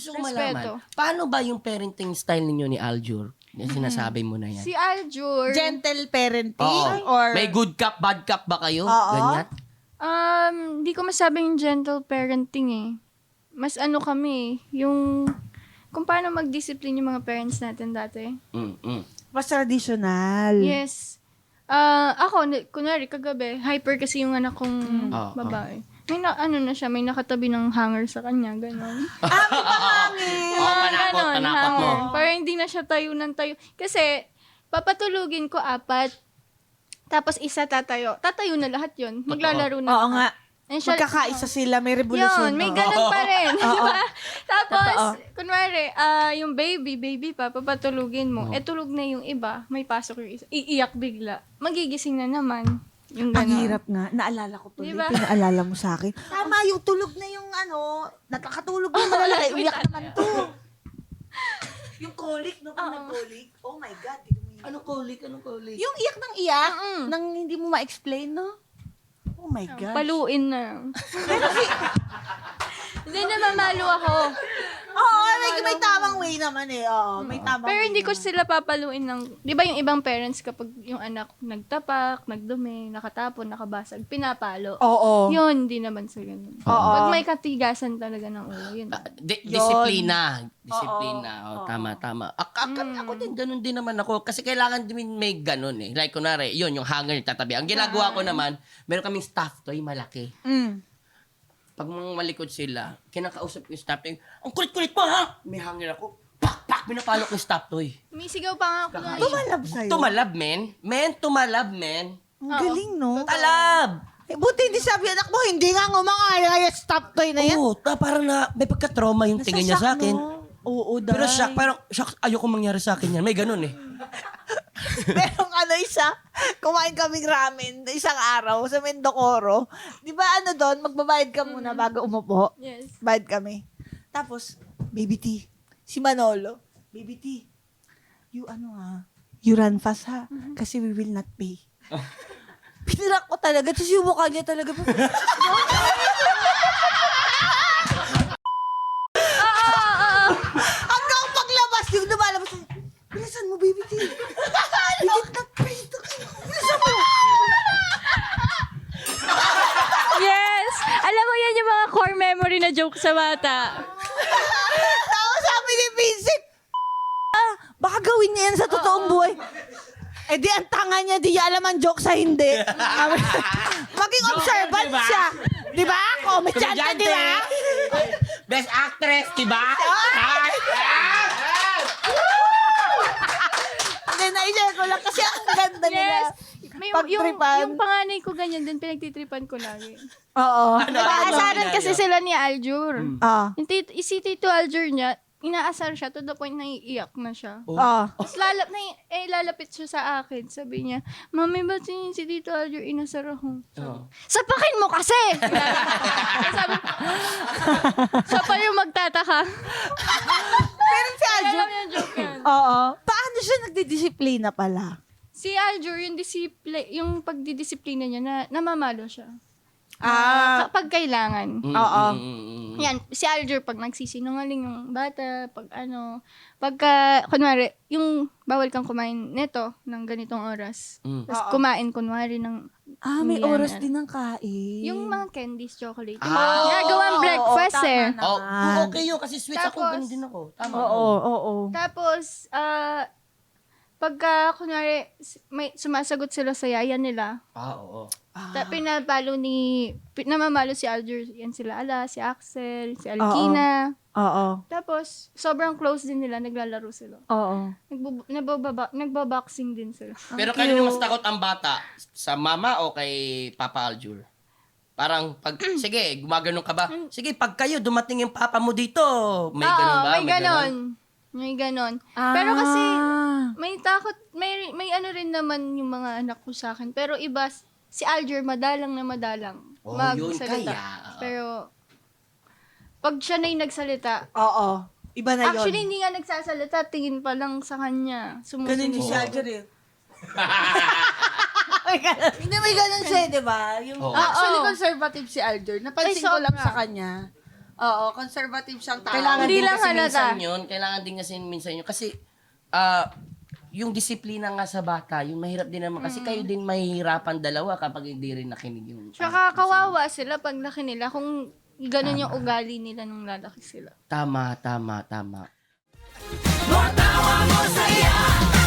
gusto ko Respeto. malaman, paano ba yung parenting style ninyo ni Aljur? Yung sinasabi mo na yan. Si Aljur, Gentle parenting? Oo. Or... May good cop, bad cop ba kayo? Oo. Ganyan? hindi ko masabing gentle parenting eh. Mas ano kami, yung kung paano mag-discipline yung mga parents natin dati. Mas traditional. Yes. Ako, kunwari, kagabi, hyper kasi yung anak kong babae. May na siya, may nakatabi ng hanger sa kanya, gano'n. Panakot mo. Hanger. Para hindi na siya tayo ng tayo. Kasi, papatulugin ko 4, tapos isa tatayo. Tatayo na lahat yun. Maglalaro na. Oo nga. And siya- Magkakaisa sila, may revolusyon. Yun, may ganun pa rin. Diba? Tapos, Totoo. kunwari, yung baby pa, papatulugin mo. Tulog na yung iba, may pasok yung isa. Iiyak bigla. Magigising na naman. Yung Ang ganun. hirap nga. Naalala ko tuloy. Diba? Pinaalala mo sa akin. Tama, yung tulog na yung nakakatulog na malalaki. Uyak naman to. Yung colic, no? Pag nag-colic. Oh my God. Di ko may- Anong colic? Yung iyak ng iyak, nang hindi mo ma-explain, no? Oh my God. Paluin na. Hindi na mamalo ako. Oo, may tamang way naman eh. Oo, may tamang Pero way hindi ko naman. sila papaluin ng... Di ba yung ibang parents kapag yung anak nagtapak, nagdumi, nakatapon, nakabasag, pinapalo. Oo. Yun, hindi naman sa ganun. Pag may katigasan talaga ng ulo, yun. Disiplina. Tama. Ako din, ganun din naman ako. Kasi kailangan din may ganun eh. Like, kunwari, yun, yung hanger tatabi. Ang ginagawa ko naman, meron kaming stuffed toy, malaki. Pag mga malikod sila, kinakausap ko yung stuffed toy, ang kulit-kulit mo, ha? May hanger ako. Pak! Pinapalo ko yung stuffed toy. May sigaw pa nga ako na. Tumalab sa'yo. Tumalab, men. Tumalab, men. Ang galing, no? Talab! Buti hindi sabi anak mo, hindi nga ngumangaya yung stop toy na yan. Oo, parang may pagka-trauma yung tingin niya sa akin. Oo, dahil. Pero shock, ayoko mangyari sa akin yan. May ganun eh. Merong kumain kaming ramen isang araw sa Mendocoro. Di ba doon, magbabayad ka muna bago umupo? Yes. Bayad kami. Tapos, Baby T, si Manolo, Baby T, you run fast ha, kasi we will not pay. Pinirak ko talaga, tapos yung mukha niya talaga. Hanggang paglabas, yung lumalabas, bilisan mo, Baby T. Bigit na pay. Bilisan mo. Yes! Alam mo yan yung mga core memory na joke sa bata. Tapos sabi ni Vincent, baka gawin niya yan sa totoong buhay. Eh di ang tanga niya, di niya alam ang joke sa hindi. Maging observant diba? siya. Di ba? Komedyante, di ba? Best actress, diba? Hindi, na-share ko lang kasi ang ganda nila. Yes! Pagtripan. Yung panganay ko ganyan din, pinagtitripan ko lagi. Oo. Paasaran kasi sila ni Aljur. Ah. Si Tito Aljur niya, inaasar siya to the point na iiyak na siya. Ah. Tapos lalapit siya sa akin. Sabi niya, Mami, ba't si Tito Aljur inasar ako? Sapakin mo kasi! Sabi, siya pa yung magtataka. Pero si Aljur, Alam niya joke yan. oo. Paano siya nagdidisiplina pala? Si Aljur, yung pagdidisiplina niya, namamalo siya. Kapag kailangan. Oo. Yan, si Aljur, pag nagsisinungaling yung bata, pagka, kunwari, yung bawal kang kumain neto ng ganitong oras. Tapos kumain, kunwari, ng May yan, oras din ng kain. yung mga candies, chocolate. Ah, Ginagawang breakfast tama eh. na. Okay yun, kasi sweet ako, Tapos- ganun din ako. Tama. Oo. Tapos, pagka, kunwari, sumasagot sila sa yaya nila, Oo. namamalo si Aljur, yan sila Ala, si Axel, si Alkina. Oo. Tapos, sobrang close din nila, naglalaro sila. Oo. Nagbaboxing din sila. Pero kanino mas takot ang bata? Sa mama o kay Papa Aljur? Parang sige, gumaganon ka ba? Sige, pag kayo dumating yung papa mo dito, may ganon ba? May ganon. May ganon. Pero kasi, may takot, may ano rin naman yung mga anak ko sa akin. Pero iba, si Aljur, madalang na madalang. Oh, magsalita. yun kaya. Pero, pag siya na yung nagsalita, Oo. Iba na yun. actually, hindi nga nagsasalita, tingin pa lang sa kanya. Ganun yung si Sumusunod. Aljur eh. Hindi, may ganun siya, di ba? Yung, Oo. actually, Oo. conservative si Aljur. Napansin Ay, ko lang sobra. sa kanya. Oo, conservative siyang tao. Kailangan Hindi din lang kasi halata. minsan yun. Kailangan din kasi minsan yun. Kasi, yung disiplina nga sa bata, yung mahirap din naman. Kasi kayo din mahihirapan dalawa kapag hindi rin nakinig yung... Tsaka kawawa sila pag laki nila kung ganun yung ugali nila nung lalaki sila. Tama, tama, tama. Matawa mo saya